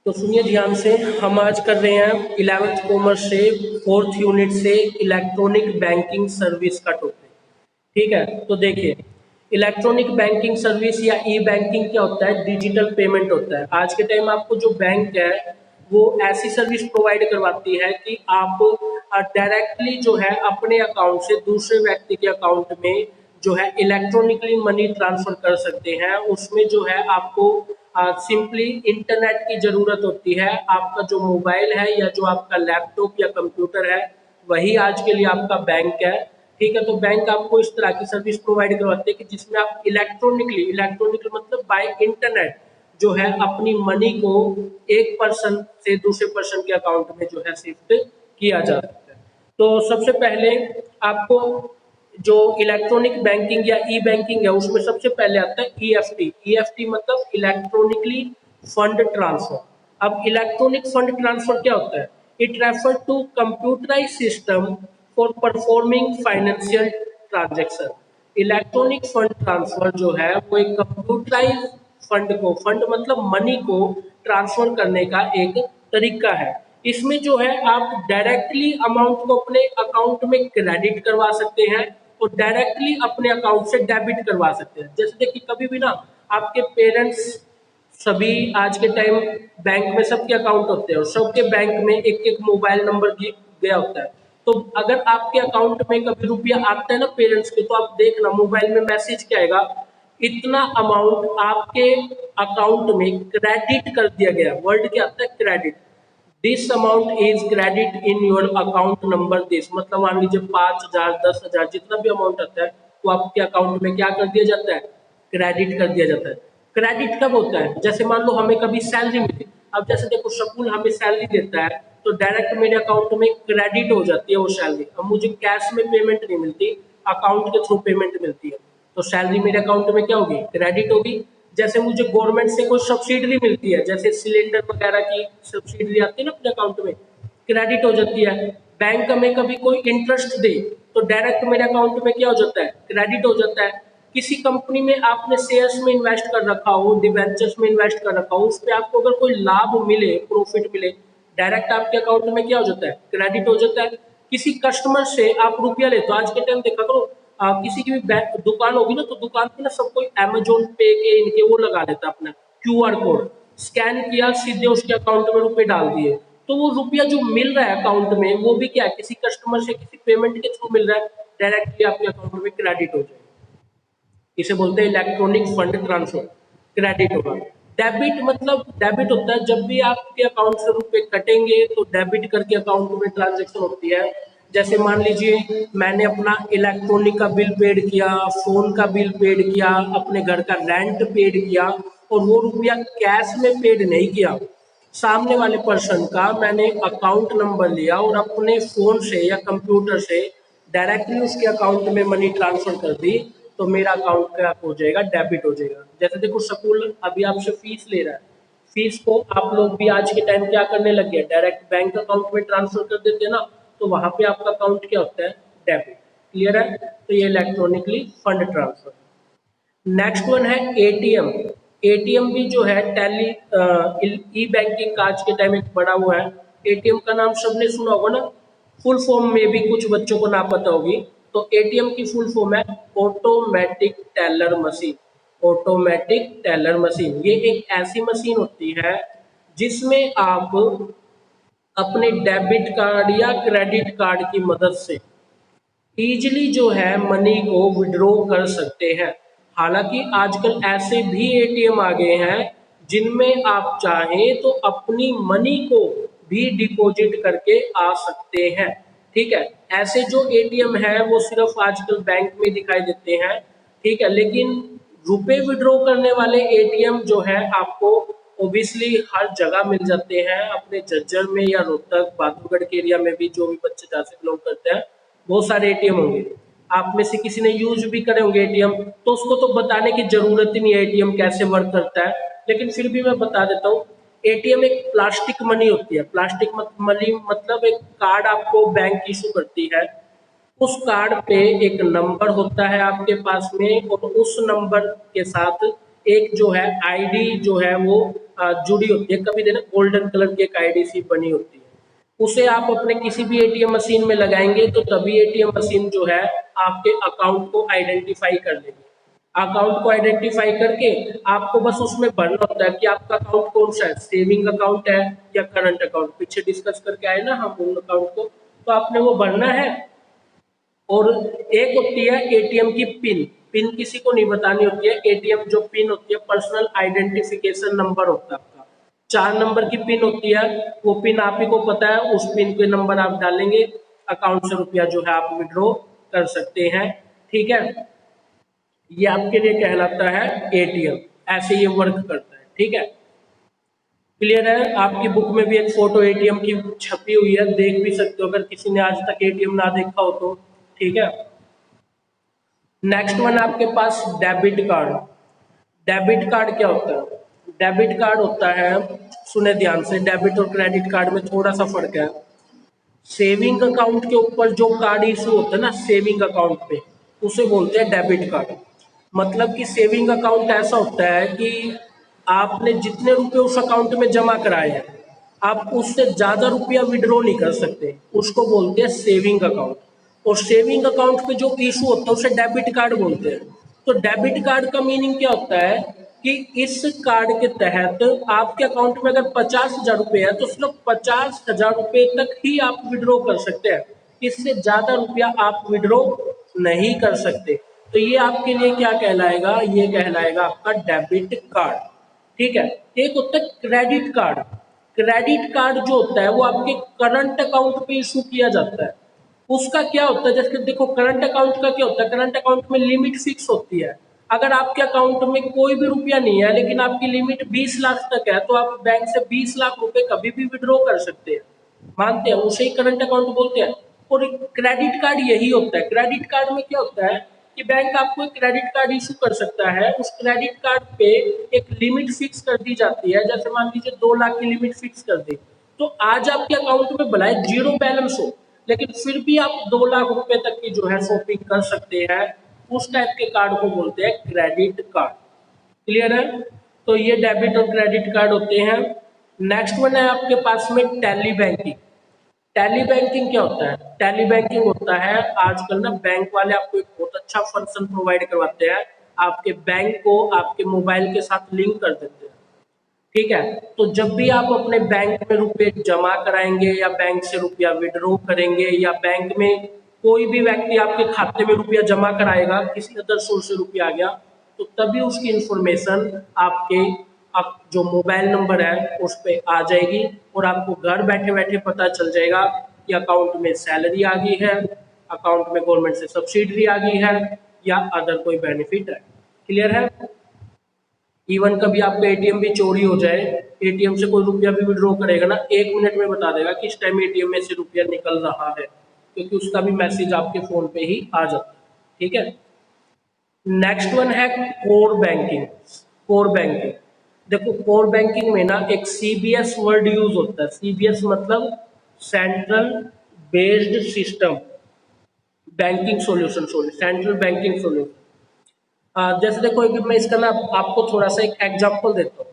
तो सुनिए ध्यान से, हम आज कर रहे हैं 11th कॉमर्स से 4th यूनिट से इलेक्ट्रॉनिक बैंकिंग सर्विस का टॉपिक। ठीक है, तो देखिए, इलेक्ट्रॉनिक बैंकिंग सर्विस या ई बैंकिंग क्या होता है? डिजिटल पेमेंट होता है। आज के टाइम आपको जो बैंक है वो ऐसी सर्विस प्रोवाइड करवाती है कि आप डायरेक्टली जो है अपने अकाउंट से दूसरे व्यक्ति के अकाउंट में जो है इलेक्ट्रॉनिकली मनी ट्रांसफर कर सकते हैं। उसमें जो है आपको सिंपली इंटरनेट की जरूरत होती है। आपका जो मोबाइल है या जो आपका लैपटॉप या कंप्यूटर है वही आज के लिए आपका बैंक है। ठीक है, तो बैंक आपको इस तरह की सर्विस प्रोवाइड करवाते हैं कि जिसमें आप इलेक्ट्रॉनिकली मतलब बाय इंटरनेट जो है अपनी मनी को एक पर्सन से दूसरे पर्सन के अकाउंट में जो है शिफ्ट किया जा सकता है। तो सबसे पहले आपको जो इलेक्ट्रॉनिक बैंकिंग या ई बैंकिंग है उसमें सबसे पहले आता है ईएफटी। ईएफटी मतलब इलेक्ट्रॉनिकली फंड ट्रांसफर। अब इलेक्ट्रॉनिक फंड ट्रांसफर क्या होता है? It refer to computerize system for performing financial transaction. Electronic fund transfer जो है वो एक कंप्यूटराइज फंड मतलब मनी को ट्रांसफर करने का एक तरीका है। इसमें जो है आप डायरेक्टली अमाउंट को अपने अकाउंट में क्रेडिट करवा सकते हैं और डायरेक्टली अपने अकाउंट से डेबिट करवा सकते हैं। जैसे देखिए, कभी भी ना आपके पेरेंट्स सभी आज के टाइम बैंक में सबके अकाउंट होते हैं और सबके बैंक में एक एक मोबाइल नंबर गया होता है। तो अगर आपके अकाउंट में कभी रुपया आता है ना पेरेंट्स के, तो आप देखना मोबाइल में मैसेज क्या आएगा, इतना अमाउंट आपके अकाउंट में क्रेडिट कर दिया गया। वर्ड क्या आता है? Credit. This amount is credit in your account number this. मतलब मान लीजिए 5,000 10,000 जितना भी अमाउंट आता है वो आपके अकाउंट में क्या कर दिया जाता है? क्रेडिट कर दिया जाता है। क्रेडिट कब होता है? जैसे मान लो हमें कभी सैलरी मिली। अब जैसे देखो, शकूल हमें सैलरी देता है तो डायरेक्ट मेरे अकाउंट में क्रेडिट हो जाती है वो सैलरी। अब मुझे कैश में पेमेंट नहीं मिलती, अकाउंट के थ्रू पेमेंट मिलती है, तो सैलरी मेरे अकाउंट में क्या होगी? क्रेडिट होगी। जैसे मुझे गवर्नमेंट से कोई सब्सिडी मिलती है, जैसे सिलेंडर वगैरह की सब्सिडी आती है ना अपने अकाउंट में, क्रेडिट हो जाती है। बैंक हमें कभी कोई इंटरेस्ट दे तो डायरेक्ट मेरे अकाउंट में क्या हो जाता है? क्रेडिट हो जाता है। किसी कंपनी में आपने शेयर्स में इन्वेस्ट कर रखा हो, डिवेंचर्स में इन्वेस्ट कर रखा हो, उस पर आपको अगर कोई लाभ मिले, प्रॉफिट मिले, डायरेक्ट आपके अकाउंट में क्या हो जाता है? क्रेडिट हो जाता है। किसी कस्टमर से आप रुपया ले, तो आज के टाइम देखा करो, किसी की भी दुकान होगी ना, तो दुकान पे ना सब कोई अमेजोन पे के इनके वो लगा देता है अपना क्यूआर कोड, स्कैन किया सीधे उसके अकाउंट में रुपए डाल दिए। तो वो रुपया जो मिल रहा है अकाउंट में वो भी क्या है? किसी कस्टमर से किसी पेमेंट के थ्रू मिल रहा है, डायरेक्टली आपके अकाउंट में क्रेडिट हो जाएगा। इसे बोलते हैं इलेक्ट्रॉनिक फंड ट्रांसफर, क्रेडिट होगा। डेबिट मतलब डेबिट होता है जब भी आपके अकाउंट से रुपए कटेंगे तो डेबिट करके अकाउंट में ट्रांजेक्शन होती है। जैसे मान लीजिए मैंने अपना इलेक्ट्रॉनिक का बिल पेड किया, फोन का बिल पेड किया, अपने घर का रेंट पेड किया और वो रुपया कैश में पेड नहीं किया, सामने वाले पर्सन का मैंने अकाउंट नंबर लिया और अपने फोन से या कंप्यूटर से डायरेक्टली उसके अकाउंट में मनी ट्रांसफर कर दी, तो मेरा अकाउंट क्या हो जाएगा? डेबिट हो जाएगा। जैसे देखो, स्कूल अभी आपसे फीस ले रहा है, फीस को आप लोग भी आज के टाइम क्या करने लग गए? डायरेक्ट बैंक अकाउंट में ट्रांसफर कर देते हैं ना, तो वहां पे आपका अकाउंट क्या होता है? डेबिट। क्लियर है? तो ये electronically fund transfer. Next one है एटीएम। एटीएम भी जो है टेली ई बैंकिंग का आज के टाइम एक बड़ा हुआ है। एटीएम का नाम सबने सुना होगा ना, फुल फॉर्म में भी कुछ बच्चों को ना पता होगी। तो एटीएम की फुल फॉर्म है automatic teller machine. Automatic teller machine ये एक ऐसी मशीन होती है जिसमें आप अपने डेबिट कार्ड या क्रेडिट कार्ड की मदद से इजीली जो है मनी को विड्रॉ कर सकते हैं। हालांकि आजकल ऐसे भी एटीएम आ गए हैं जिनमें आप चाहें तो अपनी मनी को भी डिपॉजिट करके आ सकते हैं। ठीक है, ऐसे जो एटीएम है वो सिर्फ आजकल बैंक में दिखाई देते हैं। ठीक है, लेकिन रुपए विड्रॉ करने वाले एटीएम जो है आपको ओबियसली हर जगह मिल जाते हैं। अपने झज्जर में या रोहतक बहादुरगढ़ के एरिया में भी जो भी बच्चे जहाँ से बिलोंग करते हैं बहुत सारे एटीएम होंगे। आप में से किसी ने यूज भी करे होंगे एटीएम, तो उसको तो बताने की जरूरत ही नहीं है एटीएम कैसे वर्क करता है, लेकिन फिर भी मैं बता देता हूँ। एटीएम एक प्लास्टिक मनी होती है। प्लास्टिक मनी मतलब एक कार्ड आपको बैंक इशू करती है, उस कार्ड पे एक नंबर होता है आपके पास में और उस नंबर के साथ एक जो है आईडी जो है वो जुड़ी होती है, कभी देना गोल्डन कलर की एक आईडी सी बनी होती है, उसे आप अपने किसी भी एटीएम मशीन में लगाएंगे तो तभी एटीएम मशीन जो है आपके अकाउंट को आइडेंटिफाई कर लेगी। अकाउंट को आइडेंटिफाई करके आपको बस उसमें भरना होता है कि आपका अकाउंट कौन सा है, सेविंग अकाउंट है या करंट अकाउंट, पीछे डिस्कस करके आए ना हम उन अकाउंट को, तो आपने वो भरना है। और एक होती है एटीएम की पिन, पिन किसी को नहीं बतानी होती है, एटीएम जो पिन होती है पर्सनल आइडेंटिफिकेशन नंबर होता है आपका, 4 नंबर की पिन होती है, वो पिन आप ही को पता है, उस पिन के नंबर आप डालेंगे, अकाउंट से रुपया जो है आप विड्रॉ कर सकते हैं। ठीक है, ये आपके लिए कहलाता है एटीएम, ऐसे ये वर्क करता है। ठीक है, क्लियर है? आपकी बुक में भी एक फोटो एटीएम की छपी हुई है, देख भी सकते हो अगर किसी ने आज तक एटीएम ना देखा हो तो। ठीक है, नेक्स्ट वन आपके पास डेबिट कार्ड। डेबिट कार्ड क्या होता है? डेबिट कार्ड होता है, सुने ध्यान से, डेबिट और क्रेडिट कार्ड में थोड़ा सा फर्क है। सेविंग अकाउंट के ऊपर जो कार्ड इशू होता है ना, सेविंग अकाउंट पे, उसे बोलते हैं डेबिट कार्ड। मतलब कि सेविंग अकाउंट ऐसा होता है कि आपने जितने रुपए उस अकाउंट में जमा कराए हैं, आप उससे ज्यादा रुपया विड्रॉ नहीं कर सकते, उसको बोलते हैं सेविंग अकाउंट। और सेविंग अकाउंट पे जो इशू होता है उसे डेबिट कार्ड बोलते हैं। तो डेबिट कार्ड का मीनिंग क्या होता है कि इस कार्ड के तहत आपके अकाउंट में अगर 50,000 रुपये है तो सिर्फ 50,000 रुपये तक ही आप विड्रॉ कर सकते हैं, इससे ज्यादा रुपया आप विड्रॉ नहीं कर सकते। तो ये आपके लिए क्या कहलाएगा? ये कहलाएगा आपका डेबिट कार्ड। ठीक है, एक होता है क्रेडिट कार्ड। क्रेडिट कार्ड जो होता है वो आपके करंट अकाउंट पे इशू किया जाता है। उसका क्या होता है, जैसे देखो करंट अकाउंट का क्या होता है, करंट अकाउंट में लिमिट फिक्स होती है। अगर आपके अकाउंट में कोई भी रुपया नहीं है लेकिन आपकी लिमिट 20 लाख तक है, तो आप बैंक से 20 लाख रुपए कभी भी विड्रॉ कर सकते हैं, मानते हैं, उसे ही करंट अकाउंट बोलते हैं। और क्रेडिट कार्ड यही होता है। क्रेडिट कार्ड में क्या होता है कि बैंक आपको एक क्रेडिट कार्ड इशू कर सकता है, उस क्रेडिट कार्ड पे एक लिमिट फिक्स कर दी जाती है, जैसे मान लीजिए 2 लाख की लिमिट फिक्स कर दी, तो आज आपके अकाउंट में भले जीरो बैलेंस हो लेकिन फिर भी आप 2 लाख रुपए तक की जो है शॉपिंग कर सकते हैं, उस टाइप के कार्ड को बोलते हैं क्रेडिट कार्ड। क्लियर है? तो ये डेबिट और क्रेडिट कार्ड होते हैं। नेक्स्ट वन है आपके पास में टैली बैंकिंग। टैली बैंकिंग क्या होता है? टैली बैंकिंग होता है, आजकल ना बैंक वाले आपको एक बहुत अच्छा फंक्शन प्रोवाइड करवाते हैं, आपके बैंक को आपके मोबाइल के साथ लिंक कर देते हैं। ठीक है, तो जब भी आप अपने बैंक में रुपए जमा कराएंगे या बैंक से रुपया विड्रॉ करेंगे या बैंक में कोई भी व्यक्ति आपके खाते में रुपया जमा कराएगा, किसी अदर सोर्स से रुपया आ गया, तो तभी उसकी इंफॉर्मेशन आपके आप जो मोबाइल नंबर है उस पर आ जाएगी और आपको घर बैठे बैठे पता चल जाएगा कि अकाउंट में सैलरी आ गई है, अकाउंट में गवर्नमेंट से सब्सिडी आ गई है या अदर कोई बेनिफिट है। क्लियर है? इवन कभी आपका एटीएम भी चोरी हो जाए, एटीएम से कोई रुपया भी विड्रॉ करेगा ना, 1 मिनट में बता देगा कि इस टाइम एटीएम में से रुपया निकल रहा है, क्योंकि उसका भी मैसेज आपके फोन पे ही आ जाता है। ठीक है, नेक्स्ट वन है कोर बैंकिंग। कोर बैंकिंग, देखो कोर बैंकिंग में ना एक सीबीएस वर्ड यूज होता है। सीबीएस मतलब central based system banking solution, sorry central banking solution. जैसे देखो एक मैं इसका ना आपको थोड़ा सा एक एग्जांपल देता हूँ।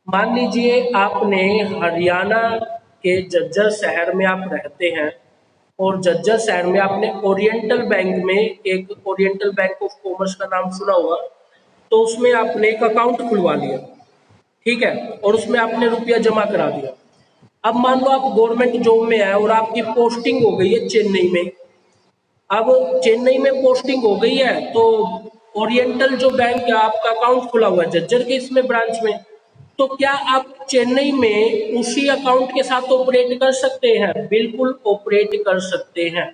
मान लीजिए आपने हरियाणा के झज्जर शहर में आप रहते हैं और झज्जर शहर में आपने ओरिएंटल बैंक में, एक ओरिएंटल बैंक ऑफ कॉमर्स का नाम सुना होगा, तो उसमें आपने एक अकाउंट खुलवा लिया। ठीक है, और उसमें आपने रुपया जमा करा दिया। अब मान लो आप गवर्नमेंट जॉब में है और आपकी पोस्टिंग हो गई है चेन्नई में। अब चेन्नई में पोस्टिंग हो गई है तो ओरिएंटल जो बैंक है आपका अकाउंट खुला हुआ है झज्जर के इसमें ब्रांच में, तो क्या आप चेन्नई में उसी अकाउंट के साथ ऑपरेट कर सकते हैं? बिल्कुल ऑपरेट कर सकते हैं।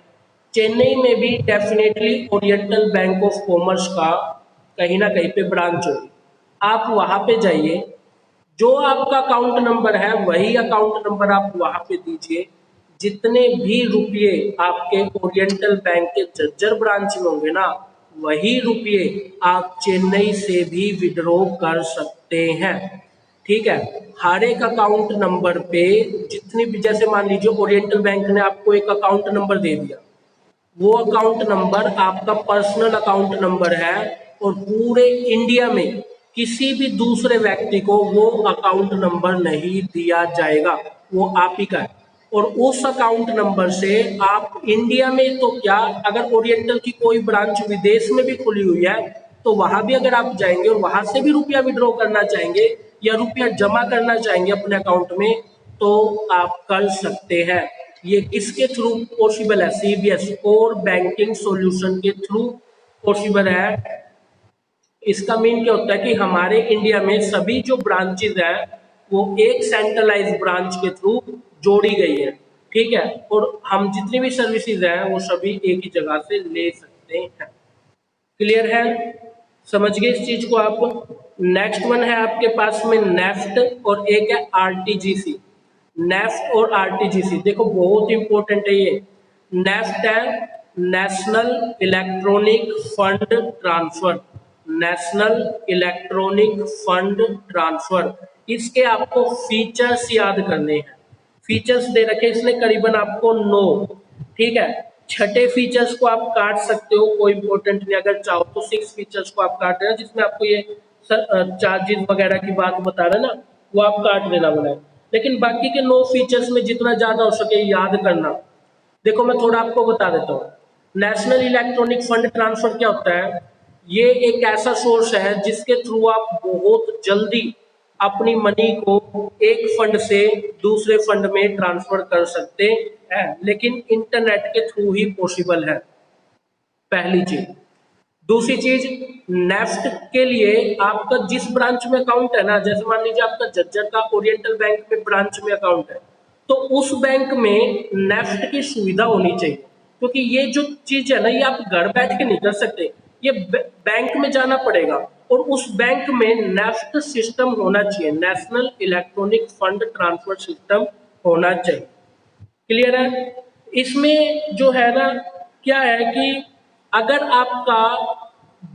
चेन्नई में भी definitely oriental bank of commerce का कहीं ना कहीं पे ब्रांच होगी, आप वहां पे जाइए, जो आपका अकाउंट नंबर है वही अकाउंट नंबर आप वहां पे दीजिए, जितने भी रुपये आपके ओरिएंटल बैंक के झज्जर ब्रांच में होंगे ना, वही रुपये आप चेन्नई से भी विड्रॉ कर सकते हैं। ठीक है, हर एक अकाउंट नंबर पे जितनी भी, जैसे मान लीजिए ओरिएंटल बैंक ने आपको एक अकाउंट नंबर दे दिया, वो अकाउंट नंबर आपका पर्सनल अकाउंट नंबर है और पूरे इंडिया में किसी भी दूसरे व्यक्ति को वो अकाउंट नंबर नहीं दिया जाएगा, वो आप ही का है। और उस अकाउंट नंबर से आप इंडिया में तो क्या, अगर ओरिएंटल की कोई ब्रांच विदेश में भी खुली हुई है तो वहां भी अगर आप जाएंगे और वहां से भी रुपया विड्रॉ करना चाहेंगे या रुपया जमा करना चाहेंगे अपने अकाउंट में तो आप कर सकते हैं। ये किसके थ्रू पॉसिबल है? सीबीएस कोर बैंकिंग सॉल्यूशन के थ्रू पॉसिबल है। इसका मीन क्या होता है कि हमारे इंडिया में सभी जो ब्रांचेज है वो एक सेंट्रलाइज ब्रांच के थ्रू जोड़ी गई है, ठीक है, और हम जितनी भी सर्विसेज हैं वो सभी एक ही जगह से ले सकते हैं। क्लियर है? समझ गए इस चीज को आप? नेक्स्ट वन है आपके पास में नेफ्ट और एक है आरटीजीसी। नेफ्ट और आरटीजीसी देखो बहुत इंपॉर्टेंट है ये। नेफ्ट है national electronic fund transfer. National electronic fund transfer, इसके आपको फीचर्स याद करने हैं। फीचर्स दे रखे इसने करीबन आपको 9, ठीक है। छठे फीचर्स को आप काट सकते हो, कोई इंपॉर्टेंट नहीं, अगर चाहो तो 6 फीचर्स को आप काट देना, जिसमें आपको ये चार्जेस वगैरह की बात बता रहे ना वो आप काट देना बोला है। लेकिन बाकी के 9 फीचर्स में जितना ज्यादा हो सके याद करना। देखो मैं थोड़ा आपको बता देता हूँ। नेशनल इलेक्ट्रॉनिक फंड ट्रांसफर क्या होता है? ये एक ऐसा सोर्स है जिसके थ्रू आप बहुत जल्दी अपनी मनी को एक फंड से दूसरे फंड में ट्रांसफर कर सकते हैं, लेकिन इंटरनेट के थ्रू ही पॉसिबल है, पहली चीज। दूसरी चीज, नेफ्ट के लिए आपका जिस ब्रांच में अकाउंट है ना, जैसे मान लीजिए आपका झज्जर का ओरिएंटल बैंक में ब्रांच में अकाउंट है तो उस बैंक में नेफ्ट की सुविधा होनी चाहिए, क्योंकि ये जो चीज है ना ये आप घर बैठ के नहीं कर सकते, ये बैंक में जाना पड़ेगा और उस बैंक में नेफ्ट सिस्टम होना चाहिए, national electronic fund transfer system होना चाहिए। क्लियर है? इसमें जो है ना क्या है कि अगर आपका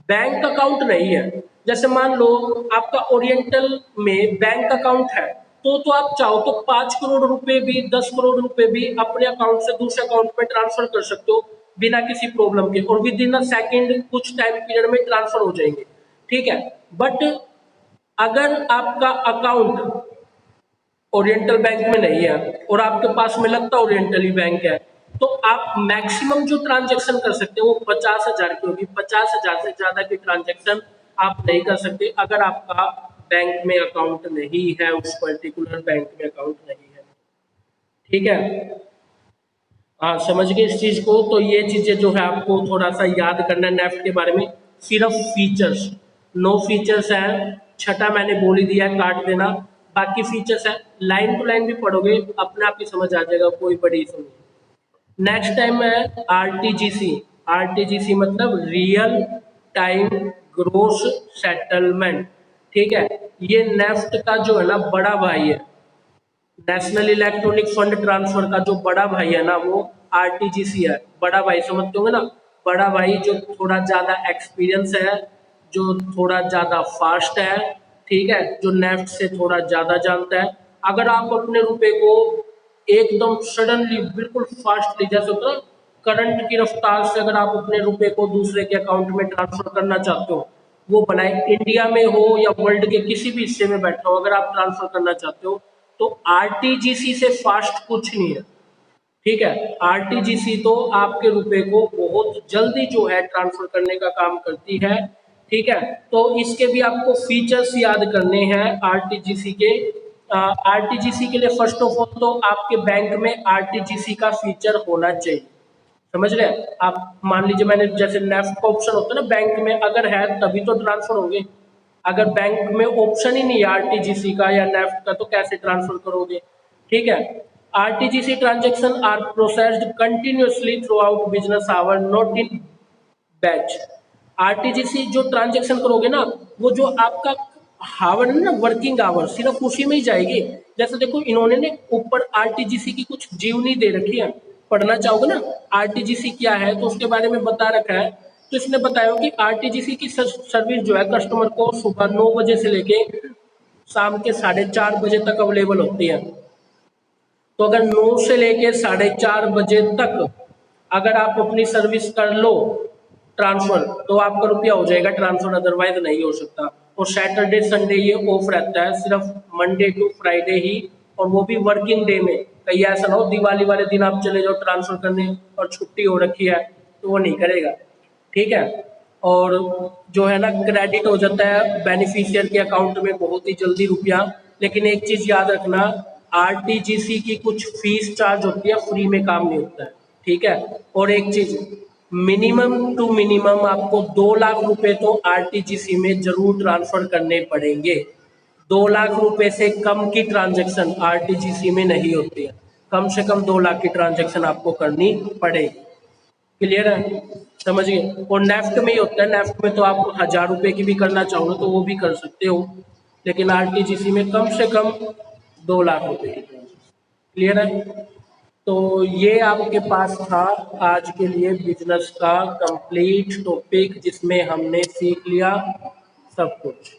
बैंक अकाउंट नहीं है, जैसे मान लो आपका ओरिएंटल में बैंक अकाउंट है तो आप चाहो तो 5 करोड़ रुपए भी 10 करोड़ रुपए भी अपने अकाउंट से दूसरे अकाउंट में ट्रांसफर कर सकते हो बिना किसी प्रॉब्लम के, और विद इन अ सेकेंड कुछ टाइम पीरियड में ट्रांसफर हो जाएंगे, ठीक है। बट अगर आपका अकाउंट ओरिएंटल बैंक में नहीं है और आपके पास में लगता ओरिएंटल ही बैंक है तो आप मैक्सिमम जो ट्रांजैक्शन कर सकते हो वो 50,000 की होगी। 50,000 से ज्यादा की ट्रांजैक्शन आप नहीं कर सकते अगर आपका बैंक में अकाउंट नहीं है, उस पर्टिकुलर बैंक में अकाउंट नहीं है, ठीक है। हाँ समझ गए इस चीज को? तो ये चीजें जो है आपको थोड़ा सा याद करना है नेफ्ट के बारे में। सिर्फ फीचर्स 9 फीचर्स है, छठा मैंने बोल ही दिया काट देना, बाकी फीचर्स है लाइन टू लाइन भी पढ़ोगे अपने आप ही समझ आ जाएगा, कोई बड़ी इशू नहीं। नेक्स्ट टाइम है आरटीजीसी। आरटीजीसी मतलब रियल टाइम ग्रोस सेटलमेंट, ठीक है। ये नेफ्ट का जो है ना बड़ा भाई है, नेशनल इलेक्ट्रॉनिक फंड ट्रांसफर का जो बड़ा भाई है ना वो आरटीजीसी है। बड़ा भाई समझते होंगे ना, बड़ा भाई जो थोड़ा ज्यादा एक्सपीरियंस है, जो थोड़ा ज्यादा फास्ट है, ठीक है, जो नेफ्ट से थोड़ा ज्यादा जानता है। अगर आप अपने रुपए को एकदम सडनली बिल्कुल फास्टली, जैसे होता है करंट की रफ्तार से अगर आप अपने रुपए को दूसरे के अकाउंट में ट्रांसफर करना चाहते हो, वो बनाए इंडिया में हो या वर्ल्ड के किसी भी हिस्से में बैठा हो, अगर आप ट्रांसफर करना चाहते हो तो आरटीजीसी से फास्ट कुछ नहीं है, ठीक है। आरटीजीसी तो आपके रुपए को बहुत जल्दी जो है ट्रांसफर करने का काम करती है, ठीक है। तो इसके भी आपको फीचर्स याद करने हैं आरटीजीसी के। आरटीजीसी के लिए फर्स्ट ऑफ ऑल तो आपके बैंक में आरटीजीसी का फीचर होना चाहिए, समझ रहे हैं आप? मान लीजिए मैंने जैसे नेफ्ट का ऑप्शन होता है ना बैंक में, अगर है तभी तो ट्रांसफर होंगे, अगर बैंक में ऑप्शन ही नहीं है आरटीजीसी का या नेफ्ट का तो कैसे ट्रांसफर करोगे, ठीक है। RTGS transaction are processed continuously throughout business hour not in batch. RTGS जो ट्रांजेक्शन करोगे ना वो जो आपका हावर है ना वर्किंग आवर सिर्फ उसी में ही जाएगी। जैसे देखो इन्होंने ने ऊपर आरटीजीसी की कुछ जीवनी दे रखी है, पढ़ना चाहोगे ना आरटीजीसी क्या है तो उसके बारे में बता रखा है। तो इसने बताया कि आरटीजीसी की सर्विस जो है कस्टमर को सुबह 9 बजे से लेके शाम के 4:30 बजे तक अवेलेबल होती है। तो अगर 9 से लेके 4:30 बजे तक अगर आप अपनी सर्विस कर लो ट्रांसफर तो आपका रुपया हो जाएगा ट्रांसफर, अदरवाइज नहीं हो सकता। और सैटरडे संडे ये ऑफ रहता है, सिर्फ मंडे टू फ्राइडे ही, और वो भी वर्किंग डे में। कहीं ऐसा ना हो दिवाली वाले दिन आप चले जाओ ट्रांसफर करने और छुट्टी हो रखी है, तो वो नहीं करेगा, ठीक है। और जो है ना क्रेडिट हो जाता है बेनिफिशियर के अकाउंट में बहुत ही जल्दी रुपया। लेकिन एक चीज याद रखना, आरटीजीसी की कुछ फीस चार्ज होती है, फ्री में काम नहीं होता है, ठीक है। और एक चीज, मिनिमम टू मिनिमम आपको 2 लाख रुपए तो आरटीजीसी में जरूर ट्रांसफर करने पड़ेंगे। 2 लाख रुपए से कम की ट्रांजैक्शन आरटीजीसी में नहीं होती है, कम से कम 2 लाख की ट्रांजैक्शन आपको करनी पड़ेगी। क्लियर है, समझिए। और नेफ्ट में ही होता है, नेफ्ट में तो आप 1000 रुपए की भी करना चाहो तो वो भी कर सकते हो, लेकिन आरटीजीसी में कम से कम 2 लाख रुपए की। क्लियर है। तो ये आपके पास था आज के लिए बिजनेस का कंप्लीट टॉपिक, जिसमें हमने सीख लिया सब कुछ।